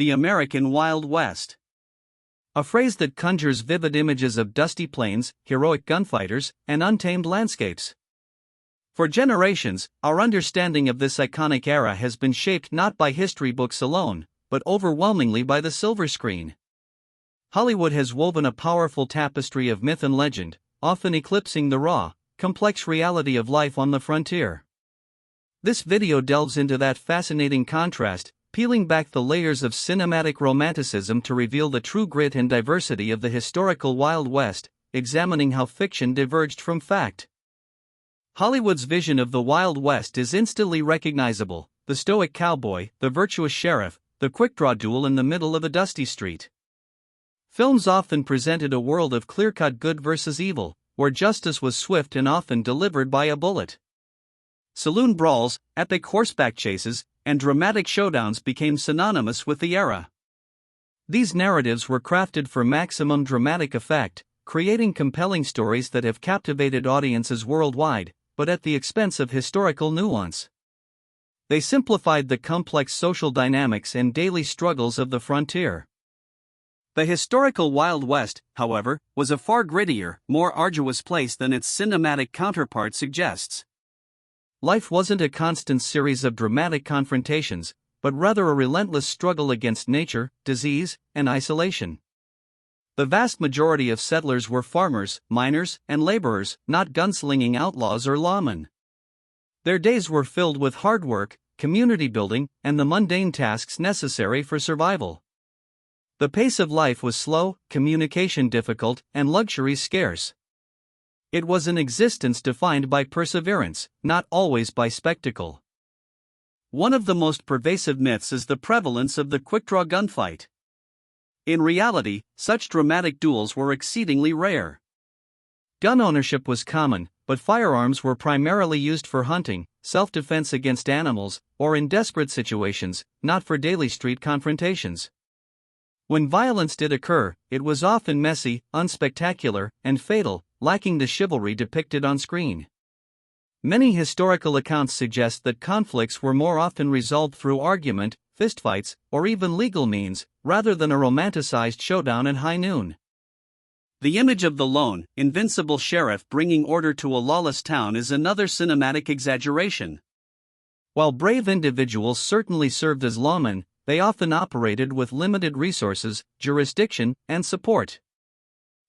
the American Wild West. A phrase that conjures vivid images of dusty plains, heroic gunfighters, and untamed landscapes. For generations, our understanding of this iconic era has been shaped not by history books alone, but overwhelmingly by the silver screen. Hollywood has woven a powerful tapestry of myth and legend, often eclipsing the raw, complex reality of life on the frontier. This video delves into that fascinating contrast, peeling back the layers of cinematic romanticism to reveal the true grit and diversity of the historical Wild West, examining how fiction diverged from fact. Hollywood's vision of the Wild West is instantly recognizable: the stoic cowboy, the virtuous sheriff, the quick-draw duel in the middle of a dusty street. Films often presented a world of clear-cut good versus evil, where justice was swift and often delivered by a bullet. Saloon brawls, epic horseback chases, and dramatic showdowns became synonymous with the era. These narratives were crafted for maximum dramatic effect, creating compelling stories that have captivated audiences worldwide, but at the expense of historical nuance. They simplified the complex social dynamics and daily struggles of the frontier. The historical Wild West, however, was a far grittier, more arduous place than its cinematic counterpart suggests. Life wasn't a constant series of dramatic confrontations, but rather a relentless struggle against nature, disease, and isolation. The vast majority of settlers were farmers, miners, and laborers, not gunslinging outlaws or lawmen. Their days were filled with hard work, community building, and the mundane tasks necessary for survival. The pace of life was slow, communication difficult, and luxuries scarce. It was an existence defined by perseverance, not always by spectacle. One of the most pervasive myths is the prevalence of the quick-draw gunfight. In reality, such dramatic duels were exceedingly rare. Gun ownership was common, but firearms were primarily used for hunting, self-defense against animals, or in desperate situations, not for daily street confrontations. When violence did occur, it was often messy, unspectacular, and fatal, lacking the chivalry depicted on screen. Many historical accounts suggest that conflicts were more often resolved through argument, fistfights, or even legal means, rather than a romanticized showdown at high noon. The image of the lone, invincible sheriff bringing order to a lawless town is another cinematic exaggeration. While brave individuals certainly served as lawmen, they often operated with limited resources, jurisdiction, and support.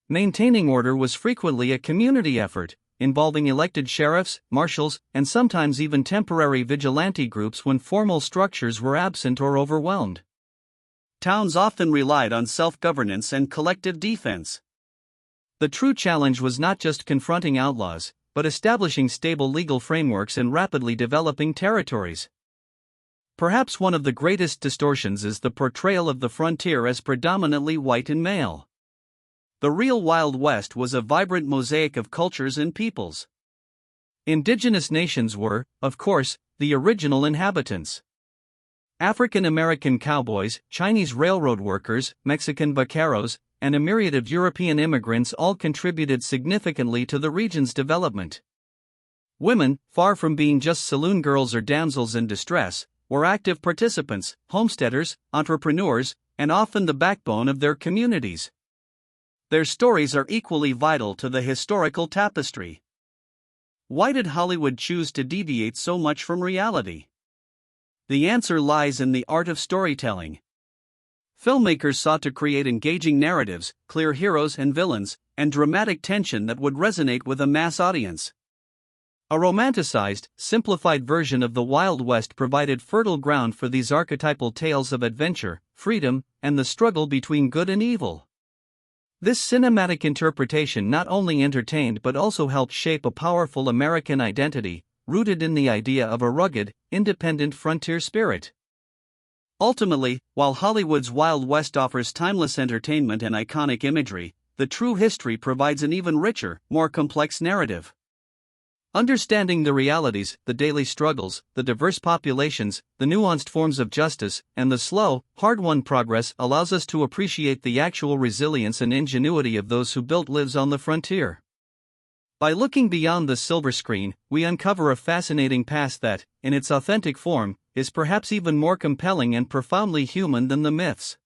Maintaining order was frequently a community effort, involving elected sheriffs, marshals, and sometimes even temporary vigilante groups when formal structures were absent or overwhelmed. Towns often relied on self-governance and collective defense. The true challenge was not just confronting outlaws, but establishing stable legal frameworks in rapidly developing territories. Perhaps one of the greatest distortions is the portrayal of the frontier as predominantly white and male. The real Wild West was a vibrant mosaic of cultures and peoples. Indigenous nations were, of course, the original inhabitants. African American cowboys, Chinese railroad workers, Mexican vaqueros, and a myriad of European immigrants all contributed significantly to the region's development. Women, far from being just saloon girls or damsels in distress, were active participants, homesteaders, entrepreneurs, and often the backbone of their communities. Their stories are equally vital to the historical tapestry. Why did Hollywood choose to deviate so much from reality? The answer lies in the art of storytelling. Filmmakers sought to create engaging narratives, clear heroes and villains, and dramatic tension that would resonate with a mass audience. A romanticized, simplified version of the Wild West provided fertile ground for these archetypal tales of adventure, freedom, and the struggle between good and evil. This cinematic interpretation not only entertained but also helped shape a powerful American identity, rooted in the idea of a rugged, independent frontier spirit. Ultimately, while Hollywood's Wild West offers timeless entertainment and iconic imagery, the true history provides an even richer, more complex narrative. Understanding the realities, the daily struggles, the diverse populations, the nuanced forms of justice, and the slow, hard-won progress allows us to appreciate the actual resilience and ingenuity of those who built lives on the frontier. By looking beyond the silver screen, we uncover a fascinating past that, in its authentic form, is perhaps even more compelling and profoundly human than the myths.